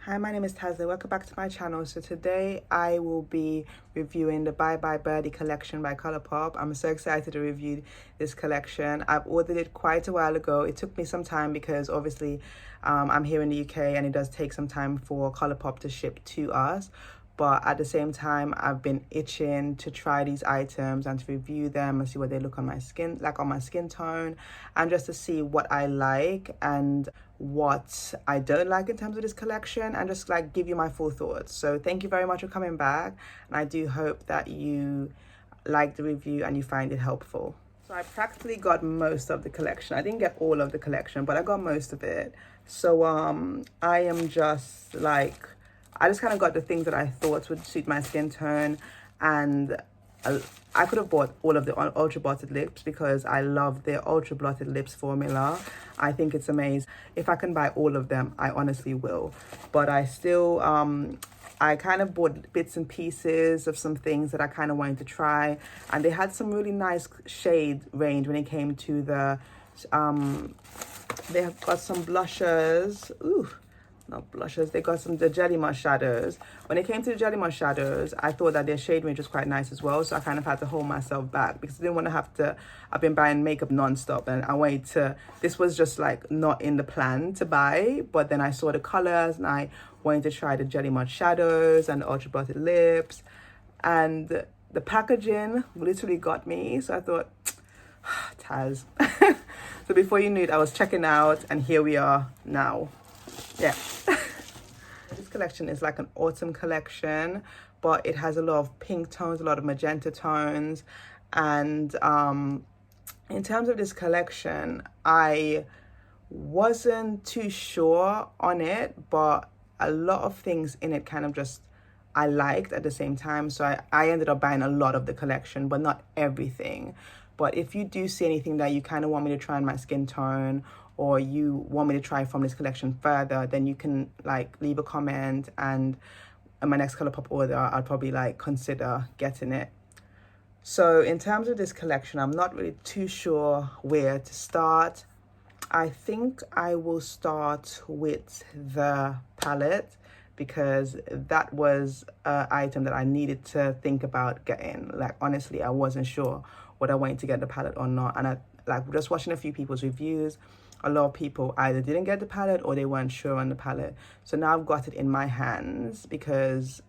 Hi, my name is Tazla. Welcome back to my channel. So today I will be reviewing the Bye Bye Birdie collection by ColourPop. I'm so excited to review this collection. I've ordered it quite a while ago. It took me some time because obviously I'm here in the UK and it does take some time for ColourPop to ship to us. But at the same time, I've been itching to try these items and to review them and see what they look on my skin, like on my skin tone, and just to see what I like and what I don't like in terms of this collection, and just like give you my full thoughts. So thank you very much for coming back, and I do hope that you like the review and you find it helpful. So I practically got most of the collection. I didn't get all of the collection, but I got most of it. So I am just like, I just kind of got the things that I thought would suit my skin tone, and I could have bought all of the ultra blotted lips because I love their ultra blotted lips formula. I think it's amazing. If I can buy all of them, I honestly will. But I still, I kind of bought bits and pieces of some things that I kind of wanted to try, and they had some really nice shade range when it came to the, they have got some blushers. Ooh. Not blushes, they got the Jelly Mush shadows. When it came to the Jelly Mush shadows, I thought that their shade range was quite nice as well, so I kind of had to hold myself back because I didn't want to have to, I've been buying makeup non-stop and I wanted to, this was just like not in the plan to buy, but then I saw the colors and I wanted to try the Jelly Mush shadows and the ultra blotted lips, and the packaging literally got me, so I thought, Taz. So before you knew it, I was checking out and here we are now. Yeah. This collection is like an autumn collection, but it has a lot of pink tones, a lot of magenta tones, and in terms of this collection, I wasn't too sure on it, but a lot of things in it kind of just I liked at the same time, so I ended up buying a lot of the collection, but not everything. But if you do see anything that you kind of want me to try on my skin tone, or you want me to try from this collection further, then you can like leave a comment, and in my next ColourPop order, I'll probably like consider getting it. So in terms of this collection, I'm not really too sure where to start. I think I will start with the palette because that was an item that I needed to think about getting. Like, honestly, I wasn't sure whether I wanted to get the palette or not. And I like just watching a few people's reviews, a lot of people either didn't get the palette or they weren't sure on the palette. So now I've got it in my hands because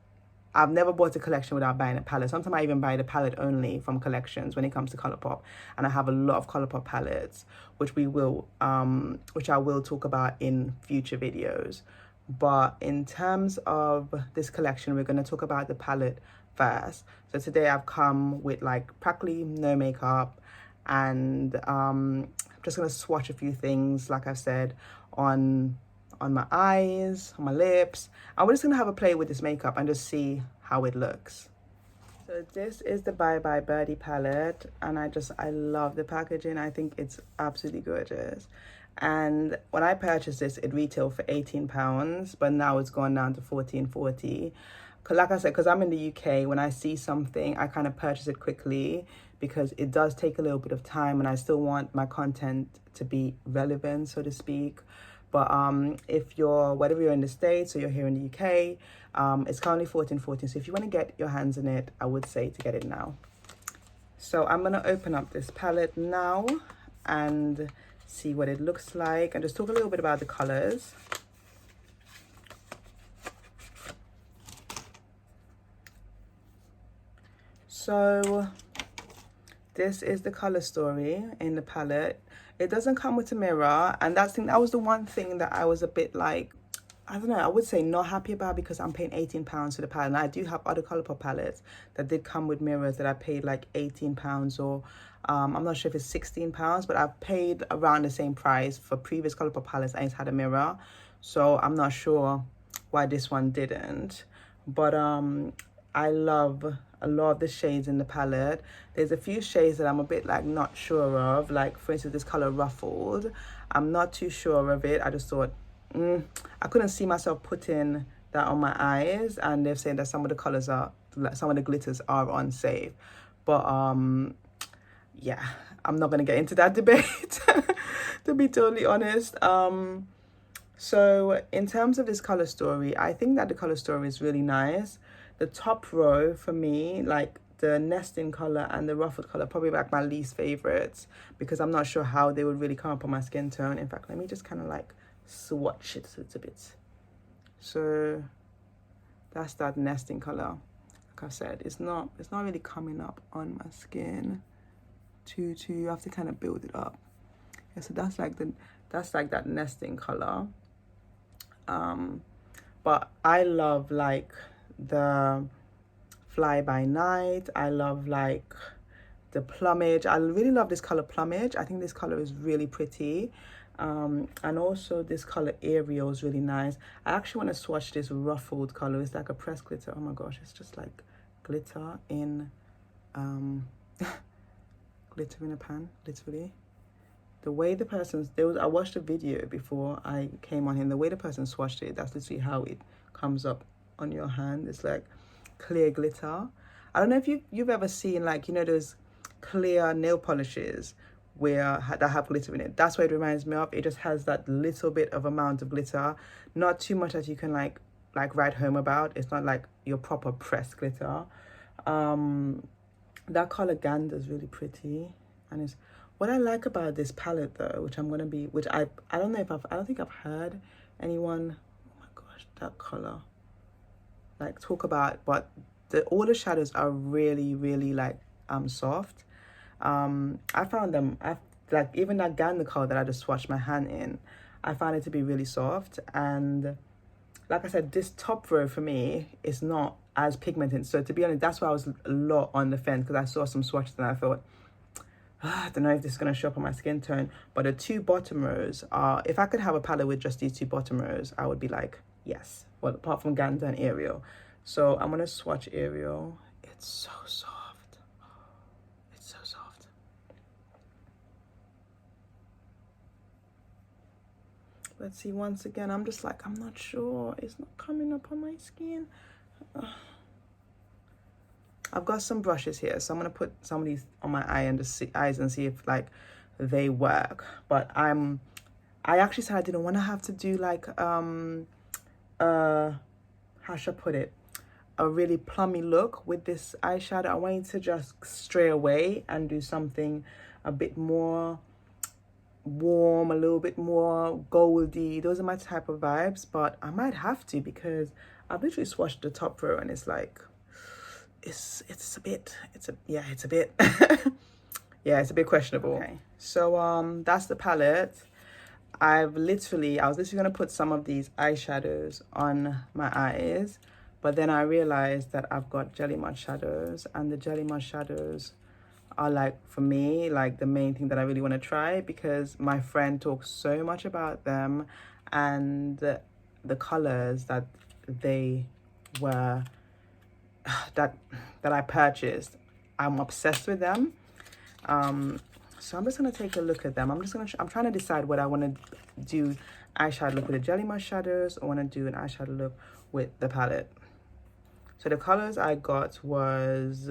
I've never bought a collection without buying a palette. Sometimes I even buy the palette only from collections when it comes to ColourPop. And I have a lot of ColourPop palettes, which I will talk about in future videos. But in terms of this collection, we're going to talk about the palette first. So today I've come with like practically no makeup, and I'm just going to swatch a few things, like I've said, on my eyes, on my lips. And we're just going to have a play with this makeup and just see how it looks. So this is the Bye Bye Birdie palette, and I love the packaging. I think it's absolutely gorgeous. And when I purchased this, it retailed for £18, but now it's gone down to $14.40. Like I said, because I'm in the UK, when I see something, I kind of purchase it quickly because it does take a little bit of time, and I still want my content to be relevant, so to speak. But whether you're in the States or you're here in the UK, it's currently $14.40. So if you want to get your hands in it, I would say to get it now. So I'm going to open up this palette now and see what it looks like, and just talk a little bit about the colors. So this is the color story in the palette. It doesn't come with a mirror, and that was the one thing that I was a bit like, I don't know, I would say not happy about, because I'm paying £18 for the palette. And I do have other ColourPop palettes that did come with mirrors that I paid like £18, or I'm not sure if it's £16, but I've paid around the same price for previous ColourPop palettes and it's had a mirror. So I'm not sure why this one didn't. But I love a lot of the shades in the palette. There's a few shades that I'm a bit like not sure of, like for instance this color Ruffled. I'm not too sure of it. I just thought I couldn't see myself putting that on my eyes, and they've said that some of the colors are, some of the glitters are unsafe. But yeah, I'm not gonna get into that debate to be totally honest. So in terms of this color story, I think that the color story is really nice. The top row for me, like the nesting color and the ruffled color, probably like my least favorites, because I'm not sure how they would really come up on my skin tone. In fact, let me just kind of like swatch it so it's a bit. So that's that nesting color. Like I said, it's not really coming up on my skin too. You have to kind of build it up. Yeah, so that's like that nesting color. But I love like the Fly By Night. I love like the plumage. I really love this color plumage. I think this color is really pretty. And also this color Aerial is really nice. I actually want to swatch this ruffled color. It's like a pressed glitter. Oh my gosh, it's just like glitter in glitter in a pan, literally. The way the person, I watched a video before I came on here, and the way the person swatched it, that's literally how it comes up on your hand. It's like clear glitter. I don't know if you've ever seen, like, you know, those clear nail polishes that have glitter in it. That's what it reminds me of. It just has that little bit of amount of glitter, not too much that you can like write home about. It's not like your proper pressed glitter. That color Gander is really pretty, and it's what I like about this palette though, which I don't think I've heard anyone, oh my gosh, that color, like talk about, but all the shadows are really, really like soft. I found them, like even that Gander color that I just swatched my hand in, I found it to be really soft. And like I said, this top row for me is not as pigmented. So to be honest, that's why I was a lot on the fence, because I saw some swatches and I thought, I don't know if this is going to show up on my skin tone. But the two bottom rows are, if I could have a palette with just these two bottom rows, I would be like, yes. Well, apart from Gander and Aerial. So I'm going to swatch Aerial. It's so soft. It's so soft. Let's see, once again, I'm just like, I'm not sure. It's not coming up on my skin. I've got some brushes here, so I'm gonna put some of these on my eyes and see if like they work. But I actually said I didn't want to have to do like how should I put it, a really plummy look with this eyeshadow. I wanted to just stray away and do something a bit more warm, a little bit more goldy. Those are my type of vibes, but I might have to, because I've literally swatched the top row and it's like, it's a bit yeah, it's a bit questionable. Okay, so that's the palette. I was literally gonna put some of these eyeshadows on my eyes, but then I realized that I've got Jelly Mud shadows, and the Jelly Mud shadows are like, for me, like the main thing that I really want to try, because my friend talks so much about them, and the colors that they were that I purchased, I'm obsessed with them. So I'm just gonna take a look at them. I'm trying to decide whether I want to do eyeshadow look with the Jelly Mud shadows or want to do an eyeshadow look with the palette. So the colors I got was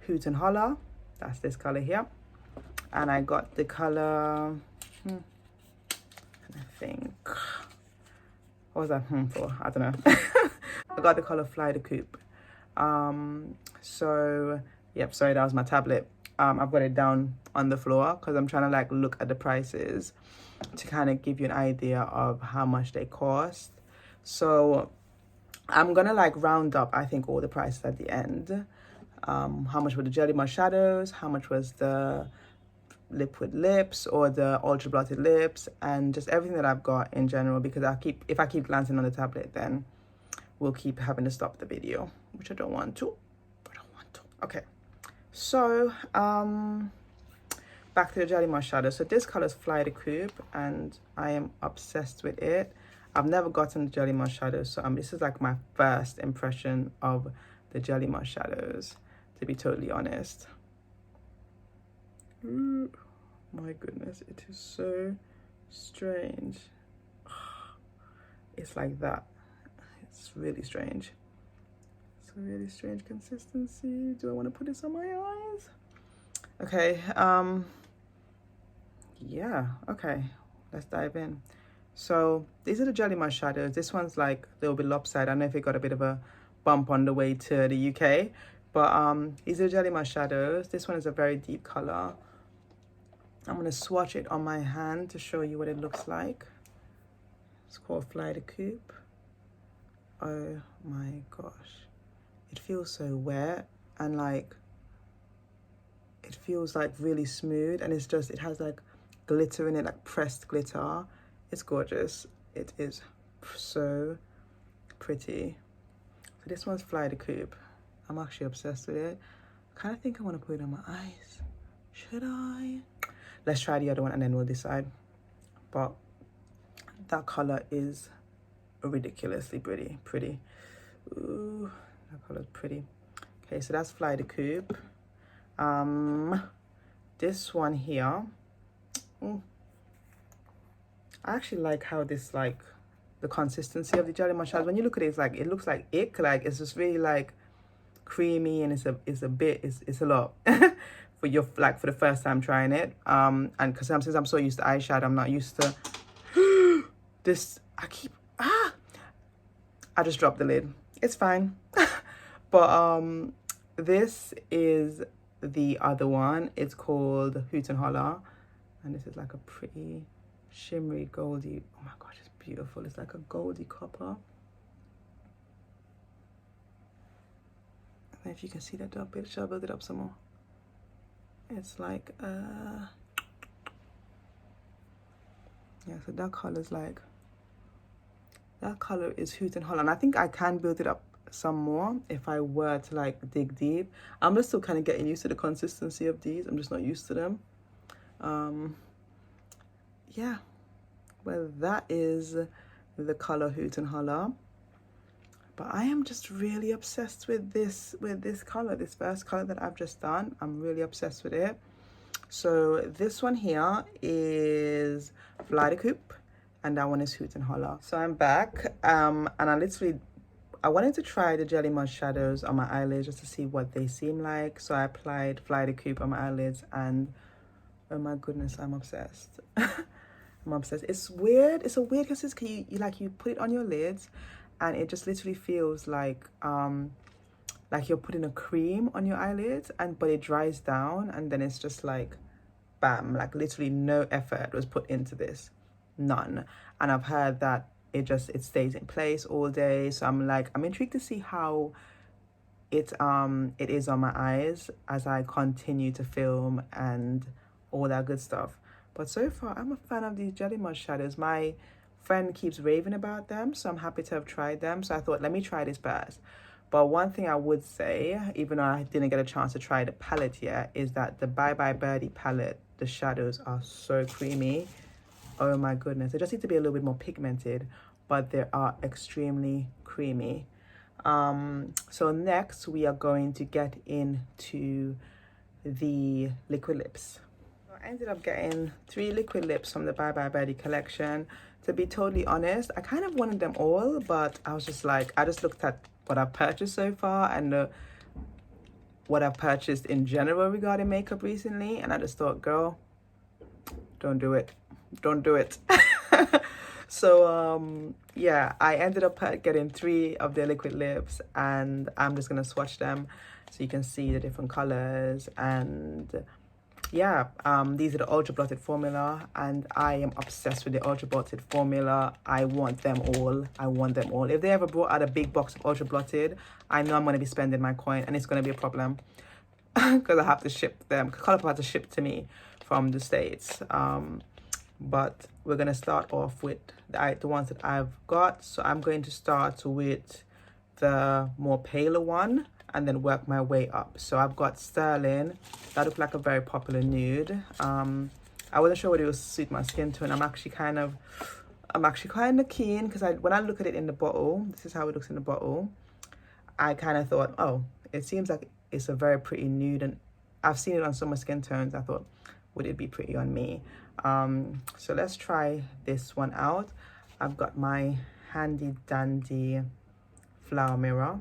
Hoot and Holler. That's this color here. And I got the color, I think, what was that for? I don't know. I got the color Fly the Coop. So yep, sorry, that was my tablet. I've got it down on the floor because I'm trying to like look at the prices to kind of give you an idea of how much they cost. So I'm gonna like round up, I think, all the prices at the end. How much were the Jelly Mud shadows, how much was the liquid lips or the ultra blotted lips, and just everything that I've got in general, because if I keep glancing on the tablet, then we'll keep having to stop the video, which I don't want to. Okay, so back to the Jelly Mud shadow. So this color is Fly the Coop, and I am obsessed with it. I've never gotten the Jelly Mud shadows, so this is like my first impression of the Jelly Mud shadows, to be totally honest. Ooh, my goodness, it is so strange. It's like that. It's really strange. It's a really strange consistency. Do I want to put this on my eyes? Okay, yeah, okay, let's dive in. So these are the Jelly Mush shadows. This one's like a little bit lopsided. I don't know if it got a bit of a bump on the way to the UK, but these are Jelly Mush shadows. This one is a very deep color. I'm gonna swatch it on my hand to show you what it looks like. It's called Fly the Coop. Oh my gosh, it feels so wet, and like it feels like really smooth, and it's just, it has like glitter in it, like pressed glitter. It's gorgeous. It is so pretty. So this one's Fly the Coop. I'm actually obsessed with it. I kind of think I want to put it on my eyes. Should I? Let's try the other one and then we'll decide. But that color is ridiculously pretty. Ooh, that color's pretty. Okay, so that's Fly the Coop. This one here, I actually like how this, like the consistency of the Jelly Mush shadows. When you look at it, it's like, it looks like ick, like it's just really like creamy, and it's a lot for your, like, for the first time trying it. And because since I'm so used to eyeshadow, I'm not used to this. I just dropped the lid. It's fine. But this is the other one. It's called Hoot and Holler, and this is like a pretty shimmery goldy, oh my gosh, it's beautiful. It's like a goldy copper. I don't know if you can see that up. Shall I build it up some more? It's like yeah, so that color's like, that color is Hoot and Holler, and I think I can build it up some more if I were to like dig deep. I'm just still kind of getting used to the consistency of these. I'm just not used to them. Yeah, well, that is the color Hoot and Holler. But I am just really obsessed with this color, this first color that I've just done. I'm really obsessed with it. So this one here is Fly the Coop, and that one is Hoot and Holler. So I'm back, and I wanted to try the Jelly Mush shadows on my eyelids just to see what they seem like. So I applied Fly the Coop on my eyelids, and oh my goodness, I'm obsessed. I'm obsessed. It's weird. It's a weird consistency. You put it on your lids, and it just literally feels like you're putting a cream on your eyelids, but it dries down, and then it's just like, bam, like literally no effort was put into this, none. And I've heard that it stays in place all day. So I'm intrigued to see how it is on my eyes as I continue to film and all that good stuff. But so far, I'm a fan of these Jelly Mush shadows. My friend keeps raving about them, so I'm happy to have tried them. So I thought, let me try this first. But one thing I would say, even though I didn't get a chance to try the palette yet, is that the Bye Bye Birdie palette, the shadows are so creamy. Oh my goodness. They just need to be a little bit more pigmented, but they are extremely creamy. So next, we are going to get into the liquid lips. I ended up getting 3 liquid lips from the Bye Bye Birdie collection. To be totally honest, I kind of wanted them all, but I was just like, I just looked at what I've purchased so far and what I've purchased in general regarding makeup recently, and I just thought, girl, don't do it. Don't do it. So yeah, I ended up getting 3 of their liquid lips, and I'm just gonna swatch them so you can see the different colors. And yeah, these are the ultra blotted formula, and I am obsessed with the ultra blotted formula. I want them all. If they ever brought out a big box of ultra blotted, I know I'm going to be spending my coin, and it's going to be a problem because I have to ship them. Colourpop has to ship to me from the States. But we're going to start off with the ones that I've got. So I'm going to start with the more paler one and then work my way up. So I've got Sterling. That looked like a very popular nude. I wasn't sure whether it would suit my skin tone. I'm actually kind of keen, because when I look at it in the bottle, this is how it looks in the bottle. I kind of thought, oh, it seems like it's a very pretty nude, and I've seen it on some skin tones. I thought, would it be pretty on me? So let's try this one out. I've got my handy dandy flower mirror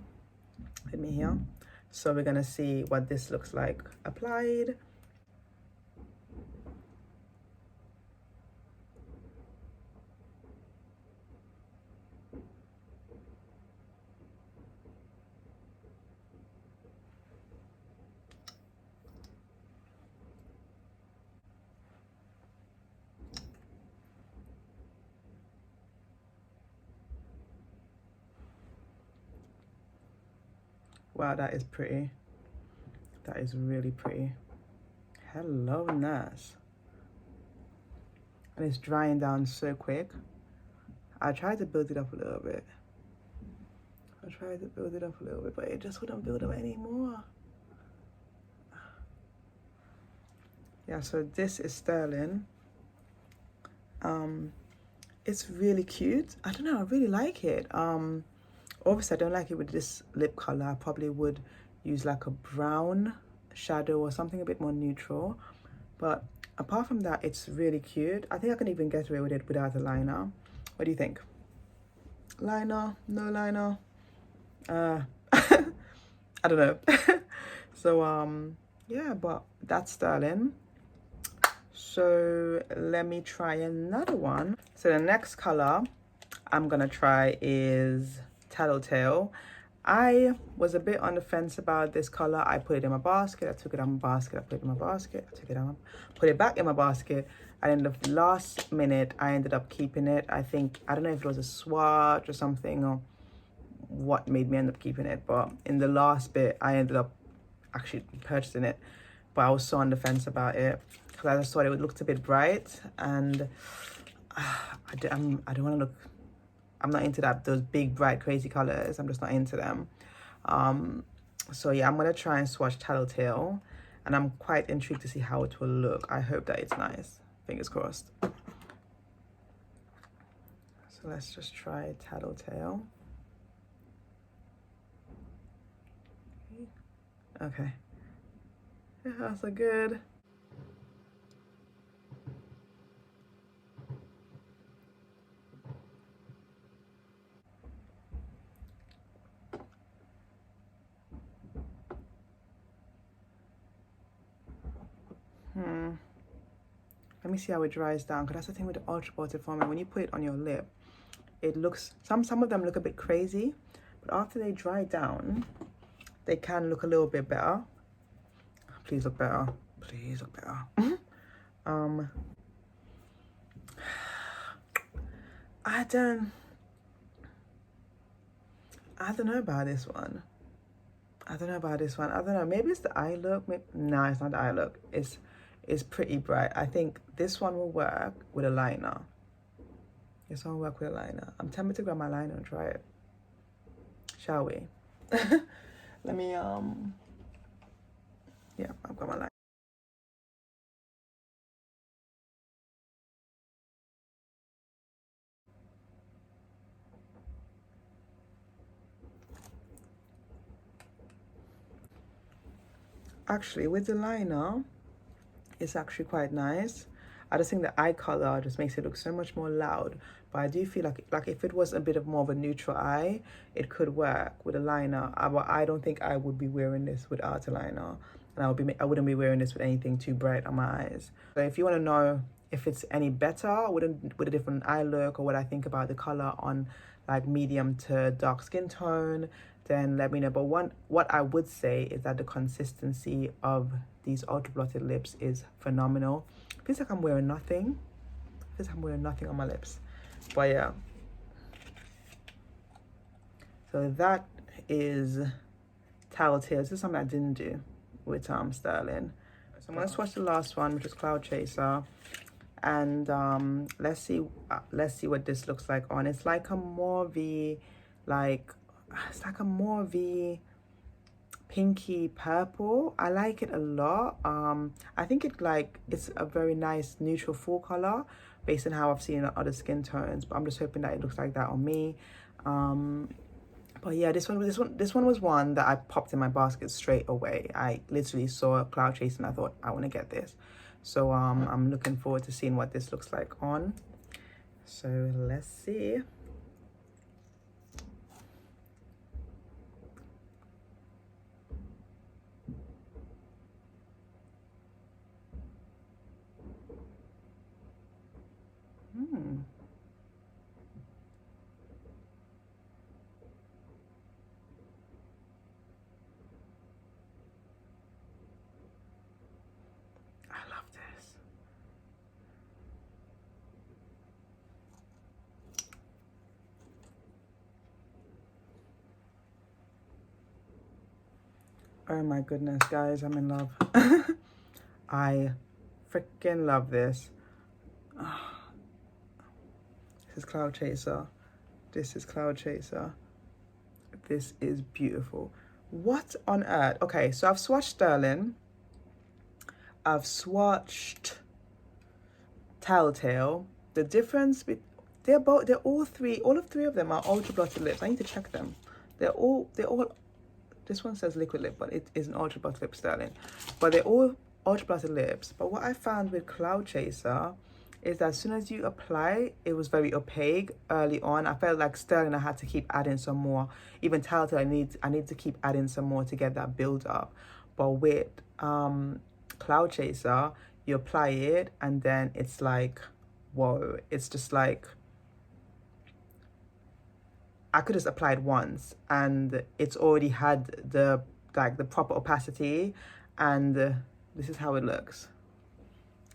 with me here, so we're gonna see what this looks like applied. Wow, that is pretty. That is really pretty. Hello, nice. And it's drying down so quick. I tried to build it up a little bit. But it just wouldn't build up anymore. Yeah, so this is sterling. It's really cute. I don't know, I really like it. Obviously I don't like it with this lip color. I probably would use like a brown shadow or something a bit more neutral. But apart from that, it's really cute. I think I can even get away with it without a liner. What do you think? Liner? No liner? I don't know. So yeah, but that's sterling. So let me try another one. So the next color I'm gonna try is Tattletale. I was a bit on the fence about this color. I put it in my basket, I took it out of my basket, I put it in my basket, I took it out, put it back in my basket, and in the last minute I ended up keeping it. I think, I don't know if it was a swatch or something or what made me end up keeping it, but in the last bit I ended up actually purchasing it. But I was so on the fence about it because I just thought it looked a bit bright, and I don't want to look, I'm not into those big bright crazy colors. I'm just not into them. So yeah, I'm gonna try and swatch Tattletale, and I'm quite intrigued to see how it will look. I hope that it's nice, fingers crossed. So let's just try Tattletale. Okay, yeah, that's a good. Let me see how it dries down, because that's the thing with the ultra ported formula. When you put it on your lip, it looks, some of them look a bit crazy, but after they dry down, they can look a little bit better. Please look better. Please look better. I don't know about this one. I don't know. Maybe it's the eye look. No, it's not the eye look. It's pretty bright. I think this one will work with a liner. This one will work with a liner. I'm tempted to grab my liner and try it. Shall we? Let me, yeah, I've got my liner. Actually, with the liner, it's actually quite nice. I just think the eye color just makes it look so much more loud. But I do feel like if it was a bit of more of a neutral eye, it could work with a liner. But I don't think I would be wearing this without a liner, and I wouldn't be wearing this with anything too bright on my eyes. So if you want to know if it's any better with a different eye look, or what I think about the color on like medium to dark skin tone, then let me know. But what I would say is that the consistency of these ultra blotted lips is phenomenal. It feels like I'm wearing nothing. It feels like I'm wearing nothing on my lips. But yeah. So that is Tattletale. This is something I didn't do with sterling. So I'm gonna swatch the last one, which is Cloud Chaser. And let's see what this looks like on. It's like a mauvey, it's like a mauvey pinky purple. I like it a lot. I think it's a very nice neutral full color based on how I've seen it on other skin tones, but I'm just hoping that it looks like that on me. But yeah, this one was one that I popped in my basket straight away. I literally saw Cloud Chase and I thought, I want to get this. So I'm looking forward to seeing what this looks like on. So let's see. I love this. Oh my goodness, guys, I'm in love. I freaking love this. This is Cloud Chaser. This is Cloud Chaser. This is beautiful. What on earth? Okay, so I've swatched Sterling. I've swatched Telltale. The difference, they're all of three of them are ultra blotted lips. I need to check them. They're all, this one says liquid lip, but it is an ultra blotted lip Sterling. But they're all ultra blotted lips. But what I found with Cloud Chaser is that as soon as you apply, it was very opaque early on. I felt like Sterling, I had to keep adding some more. Even Telltale, I need to keep adding some more to get that build up. But with Cloud Chaser, you apply it and then it's like, whoa, it's just like, I could just apply it once and it's already had the proper opacity, and this is how it looks.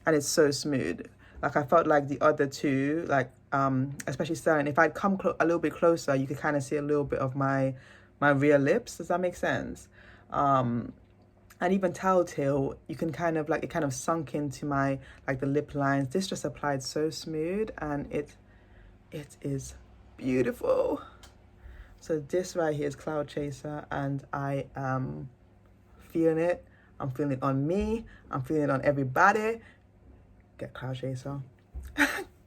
And it's so smooth. Like I felt like the other two, like especially Sterling, if I'd come a little bit closer, you could kind of see a little bit of my rear lips. Does that make sense? And even Telltale, you can kind of like, it kind of sunk into my, like the lip lines. This just applied so smooth, and it is beautiful. So this right here is Cloud Chaser, and I am feeling it. I'm feeling it on me. I'm feeling it on everybody. Get Cloud Chaser.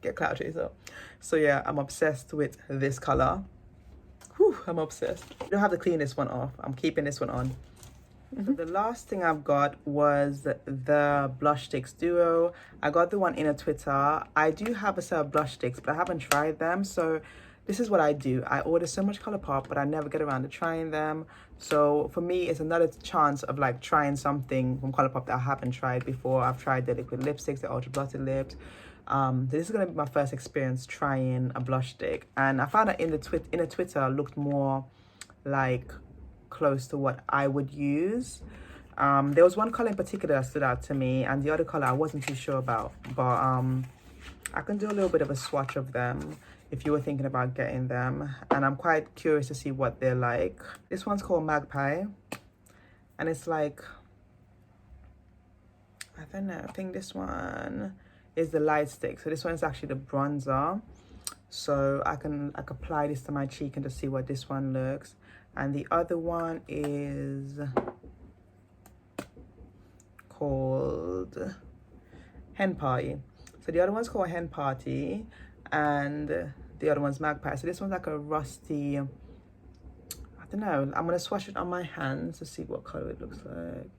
Get Cloud Chaser. So yeah, I'm obsessed with this color. Whew, I'm obsessed. I don't have to clean this one off. I'm keeping this one on. So the last thing I've got was the blush sticks duo. I got the one in a Twitter. I do have a set of blush sticks, but I haven't tried them. So this is what I do. I order so much ColourPop, but I never get around to trying them. So for me, it's another chance of like trying something from ColourPop that I haven't tried before. I've tried the liquid lipsticks, the ultra blotted lips. This is gonna be my first experience trying a blush stick, and I found that in a Twitter looked more like close to what I would use. There was one color in particular that stood out to me, and the other color I wasn't too sure about, but I can do a little bit of a swatch of them if you were thinking about getting them, and I'm quite curious to see what they're like. This one's called Magpie, and it's like, I don't know, I think this one is the light stick. So this one is actually the bronzer, so I can apply this to my cheek and just see what this one looks. And the other one is called Hen Party. So the other one's called Hen Party, and the other one's Magpie. So this one's like a rusty, I don't know. I'm gonna swatch it on my hands to see what color it looks like.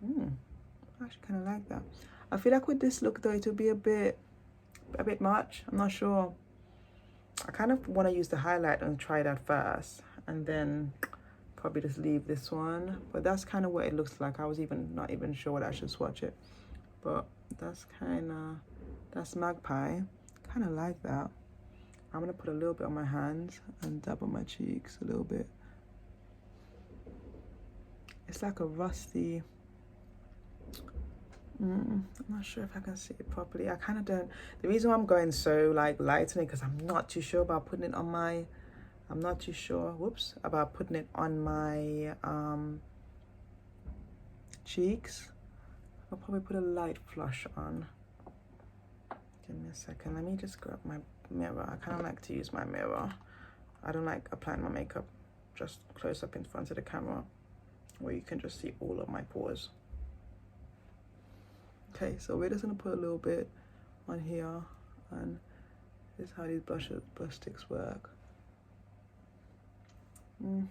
I actually kind of like that. I feel like with this look though, it will be a bit much. I'm not sure. I kind of want to use the highlight and try that first, and then probably just leave this one. But that's kind of what it looks like. I was not even sure whether I should swatch it, but that's Magpie. Kind of like that. I'm gonna put a little bit on my hands and dab on my cheeks a little bit. It's like a rusty, I'm not sure if I can see it properly. I kind of don't. The reason why I'm going so like light on it, because I'm not too sure about putting it on my, about putting it on my cheeks. I'll probably put a light flush on. Give me a second. Let me just grab my mirror. I kind of like to use my mirror. I don't like applying my makeup just close up in front of the camera, where you can just see all of my pores. Okay, so we're just gonna put a little bit on here, and this is how these blush sticks work. I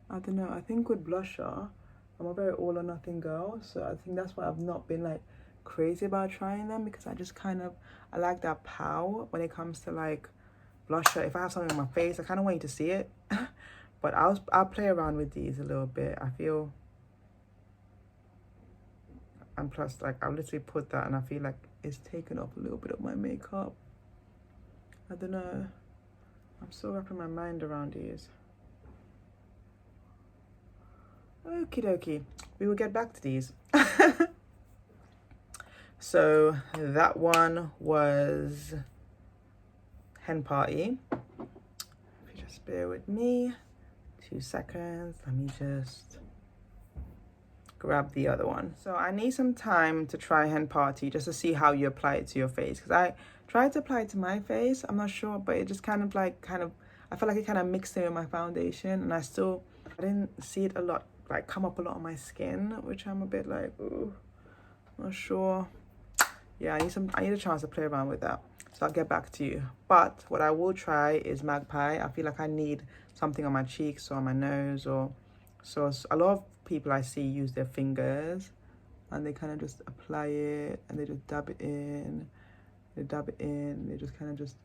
don't know, I think with blusher, I'm a very all or nothing girl, so I think that's why I've not been like crazy about trying them, because I just I like that pow when it comes to like blusher. If I have something on my face, I kind of want you to see it. But I'll play around with these a little bit, I feel. And plus, like, I'll literally put that and I feel like it's taken off a little bit of my makeup. I don't know. I'm still wrapping my mind around these. Okie dokie. We will get back to these. So that one was Hen Party. If you just bear with me 2 seconds, let me just grab the other one. So I need some time to try Hen Party just to see how you apply it to your face, because I tried to apply it to my face, I'm not sure, but it just kind of I felt like it kind of mixed in with my foundation, and I didn't see it a lot, like come up a lot on my skin, which I'm a bit like, ooh, not sure. Yeah, I need a chance to play around with that, so I'll get back to you. But what I will try is Magpie. I feel like I need something on my cheeks or on my nose, or so a lot of people I see use their fingers and they kind of just apply it and they just dab it in, they just kind of just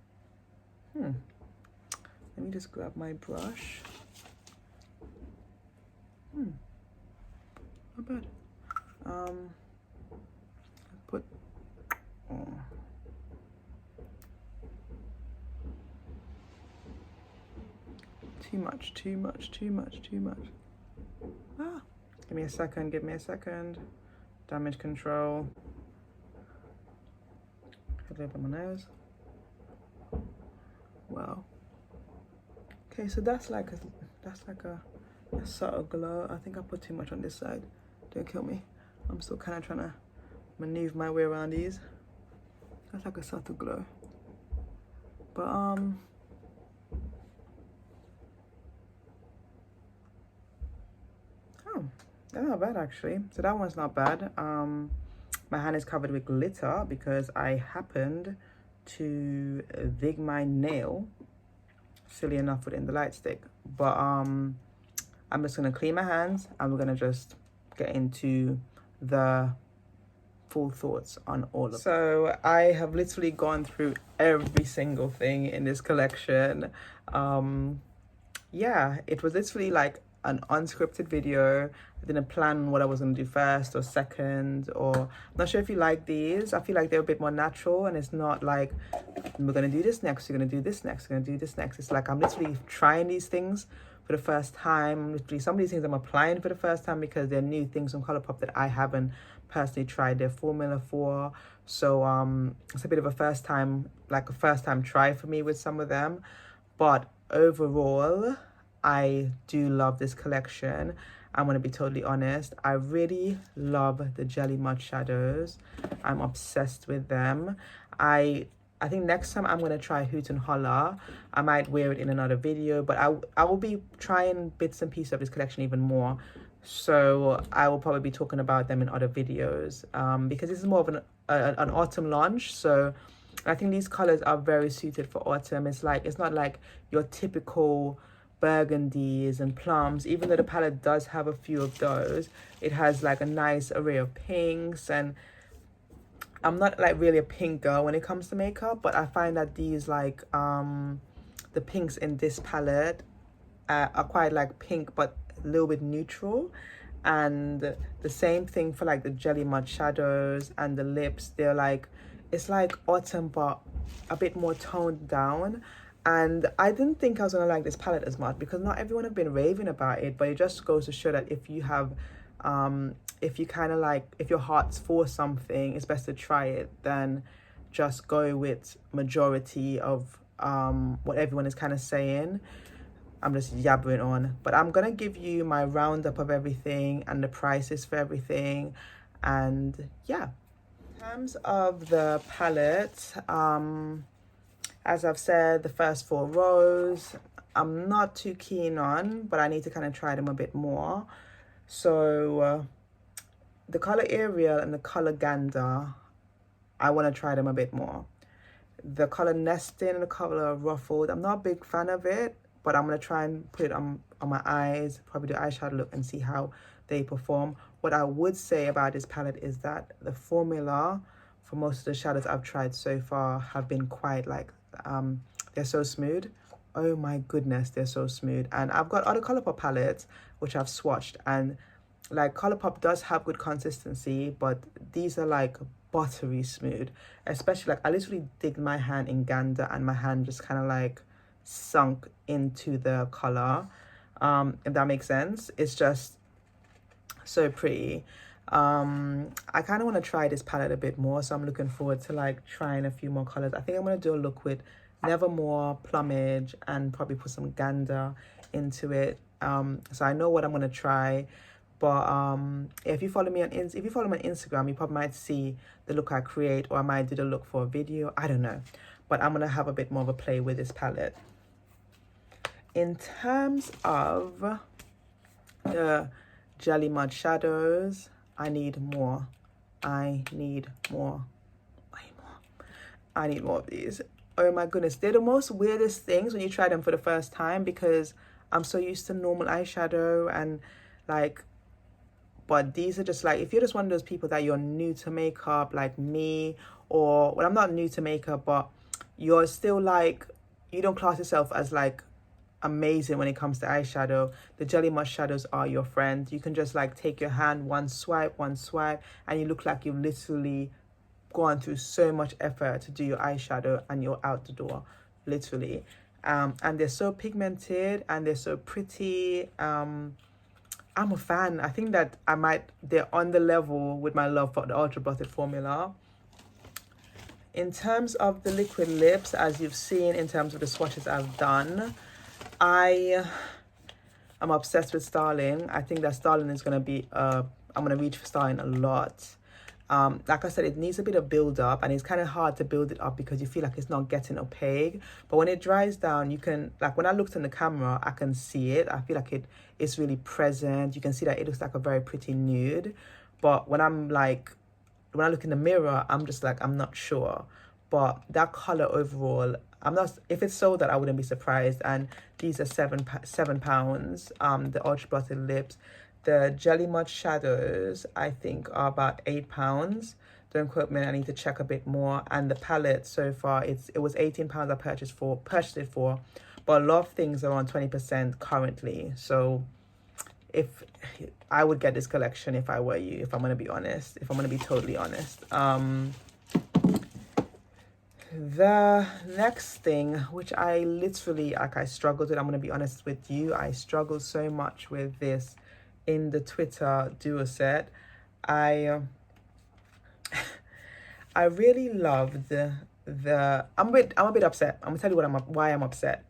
let me just grab my brush. Not bad. Put too much. Ah, give me a second. Damage control. A little bit on my nose. Wow. Okay, so that's like a subtle glow. I think I put too much on this side. Don't kill me. I'm still kind of trying to maneuver my way around these. That's like a subtle glow. But that's not bad actually. So that one's not bad. My hand is covered with glitter because I happened to dig my nail, silly enough, within the light stick. But I'm just gonna clean my hands and we're gonna just get into the full thoughts on all of them. So I have literally gone through every single thing in this collection. Yeah, it was literally like an unscripted video. I didn't plan what I was going to do first or second, or I'm not sure if you like these. I feel like they're a bit more natural, and it's not like we're going to do this next, we're going to do this next, we're going to do this next. It's like I'm literally trying these things for the first time. Literally, some of these things I'm applying for the first time because they're new things from ColourPop that I haven't personally tried their formula for. So it's a bit of a first time try for me with some of them. But overall, I do love this collection. I'm going to be totally honest. I really love the Jelly Mud shadows. I'm obsessed with them. I think next time I'm going to try Hoot and Holler. I might wear it in another video, but I will be trying bits and pieces of this collection even more. So I will probably be talking about them in other videos because this is more of an autumn launch. So I think these colors are very suited for autumn. It's not like your typical burgundies and plums, even though the palette does have a few of those. It has like a nice array of pinks, and I'm not like really a pink girl when it comes to makeup, but I find that these like the pinks in this palette are quite like pink but a little bit neutral. And the same thing for like the Jelly Mud shadows and the lips. They're like, it's like autumn but a bit more toned down. And I didn't think I was gonna like this palette as much because not everyone have been raving about it, but it just goes to show that if you have if your heart's for something, it's best to try it than just go with majority of what everyone is kind of saying. I'm just yabbering on, but I'm gonna give you my roundup of everything and the prices for everything. And yeah, in terms of the palette, as I've said, the first 4 rows I'm not too keen on, but I need to kind of try them a bit more. So the color Ariel and the color Gander, I want to try them a bit more. The color Nesting and the color Ruffled, I'm not a big fan of it, but I'm going to try and put it on my eyes, probably do eyeshadow look and see how they perform. What I would say about this palette is that the formula for most of the shadows I've tried so far have been quite like, they're so smooth. Oh my goodness, they're so smooth. And I've got other ColourPop palettes which I've swatched, and like ColourPop does have good consistency, but these are like buttery smooth. Especially like I literally digged my hand in Gander and my hand just kind of like sunk into the color, if that makes sense. It's just so pretty. I kind of want to try this palette a bit more, so I'm looking forward to like trying a few more colors. I think I'm going to do a look with Nevermore, Plumage, and probably put some Gander into it. So I know what I'm going to try, But if you follow me on Instagram, you probably might see the look I create, or I might do the look for a video. I don't know, but I'm gonna have a bit more of a play with this palette. In terms of the Jelly Mud shadows, I need more. I need more. I need more of these. Oh my goodness, they're the most weirdest things when you try them for the first time, because I'm so used to normal eyeshadow and like, but these are just like, if you're just one of those people that you're new to makeup like me, or well, I'm not new to makeup, but you're still like, you don't class yourself as like amazing when it comes to eyeshadow, the Jelly Mud shadows are your friend. You can just like take your hand, one swipe, and you look like you've literally gone through so much effort to do your eyeshadow, and you're out the door, literally. And they're so pigmented and they're so pretty. I'm a fan. I think that they're on the level with my love for the Ultra Blotted formula. In terms of the liquid lips, as you've seen in terms of the swatches I've done, I'm obsessed with Starling. I think that Starling is going to be, I'm going to reach for Starling a lot. Like I said, it needs a bit of build up, and it's kind of hard to build it up because you feel like it's not getting opaque. But when it dries down, you can, like when I looked in the camera, I can see it. I feel like it's really present. You can see that it looks like a very pretty nude. But when I look in the mirror, I'm just like, I'm not sure. But that color overall, if it's sold out, I wouldn't be surprised. And these are £7, the Ultra Blotted lips. The Jelly Mud shadows, I think, are about £8. Don't quote me, I need to check a bit more. And the palette so far, it was £18 I purchased it for. But a lot of things are on 20% currently. So if I would get this collection if I were you, if I'm gonna be honest, if I'm gonna be totally honest. The next thing, which I literally, I struggled with, I'm gonna be honest with you, I struggled so much with this in the Twitter duo set. I really loved I'm a bit upset. I'm gonna tell you why I'm upset.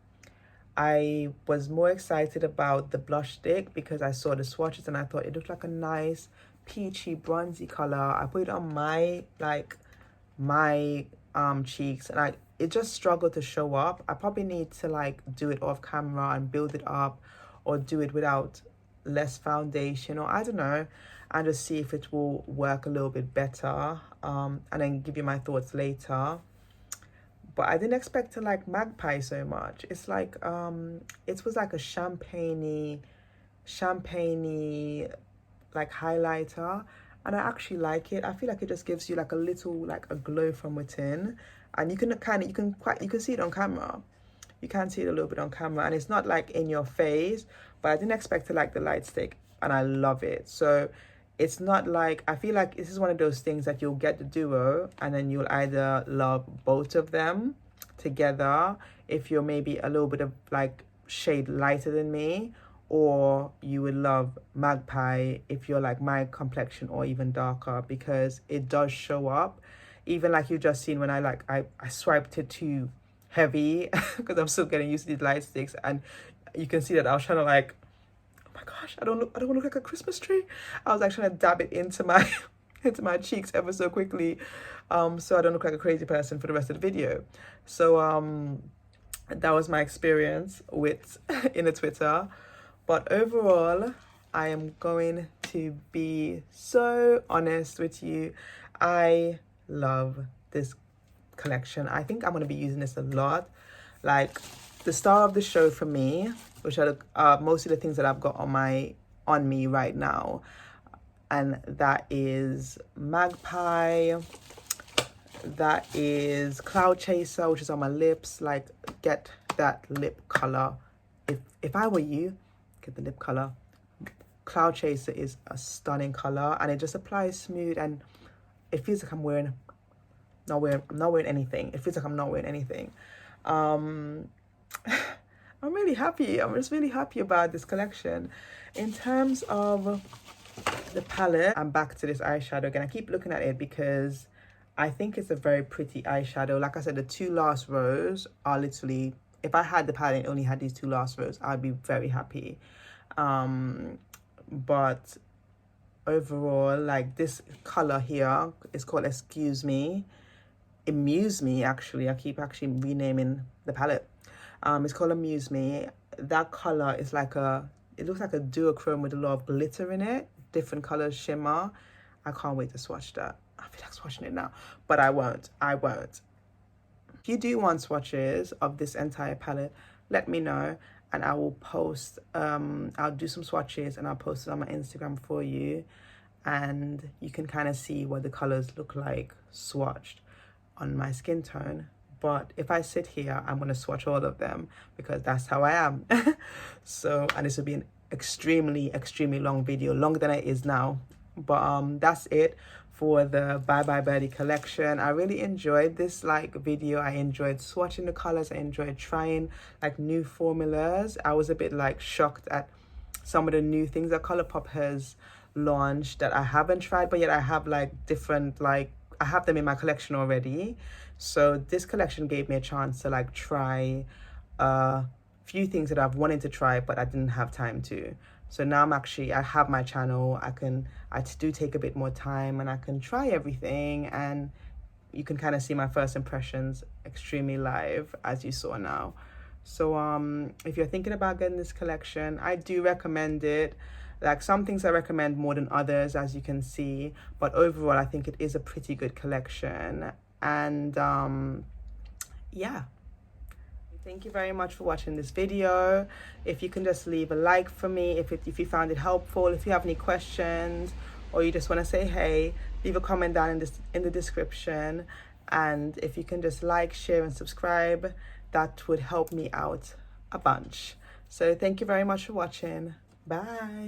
I was more excited about the blush stick because I saw the swatches and I thought it looked like a nice peachy bronzy color. I put it on my cheeks, and it just struggled to show up. I probably need to like do it off camera and build it up, or do it without less foundation, or I don't know, and just see if it will work a little bit better, and then give you my thoughts later. But I didn't expect to like Magpie so much. It's like it was like a champagne-y like highlighter, and I actually like it. I feel like it just gives you like a little, like a glow from within, and you can see it on camera. You can see it a little bit on camera, and it's not like in your face, but I didn't expect to like the light stick, and I love it. So it's not like, I feel like this is one of those things that you'll get the duo and then you'll either love both of them together if you're maybe a little bit of like shade lighter than me, or you would love Magpie if you're like my complexion or even darker, because it does show up. Even like you just seen when I swiped it too heavy because I'm still getting used to these light sticks, and you can see that I was trying to like, oh my gosh, I don't want to look like a Christmas tree. I was like trying to dab it into my into my cheeks ever so quickly, so I don't look like a crazy person for the rest of the video. So that was my experience with in the Twitter. But overall, I am going to be so honest with you. I love this collection. I think I'm going to be using this a lot. Like, the star of the show for me, which are most of the things that I've got on me right now, and that is Magpie, that is Cloud Chaser, which is on my lips. Like, get that lip color. If I were you, get the lip color. Cloud Chaser is a stunning color, and it just applies smooth, and it feels like I'm not wearing anything. It feels like I'm not wearing anything. I'm really happy. I'm just really happy about this collection. In terms of the palette, I'm back to this eyeshadow again. I keep looking at it because I think it's a very pretty eyeshadow. Like I said, the two last rows are literally, if I had the palette and only had these two last rows, I'd be very happy. But overall, like this color here is called Excuse Me. Amuse Me, actually. I keep actually renaming the palette. It's called Amuse Me. That color is like it looks like a duochrome with a lot of glitter in it. Different colors, shimmer. I can't wait to swatch that. I feel like swatching it now, but I won't. If you do want swatches of this entire palette, let me know and I will post, I'll do some swatches and I'll post it on my Instagram for you. And you can kind of see what the colors look like swatched on my skin tone. But if I sit here, I'm going to swatch all of them because that's how I am. So, and this will be an extremely long video, longer than it is now. But that's it for the Bye Bye Birdie collection. I really enjoyed this video. I enjoyed swatching the colors. I enjoyed trying like new formulas. I was a bit like shocked at some of the new things that ColourPop has launched that I haven't tried, but yet I have like different, like I have them in my collection already. So this collection gave me a chance to like try a few things that I've wanted to try but I didn't have time to. So now I have my channel. I do take a bit more time and I can try everything, and you can kind of see my first impressions extremely live as you saw now. So if you're thinking about getting this collection, I do recommend it. Like some things I recommend more than others, as you can see, but overall I think it is a pretty good collection. And yeah, thank you very much for watching this video. If you can just leave a like for me if you found it helpful. If you have any questions or you just want to say hey, leave a comment down in the description. And if you can just like, share and subscribe, that would help me out a bunch. So thank you very much for watching. Bye.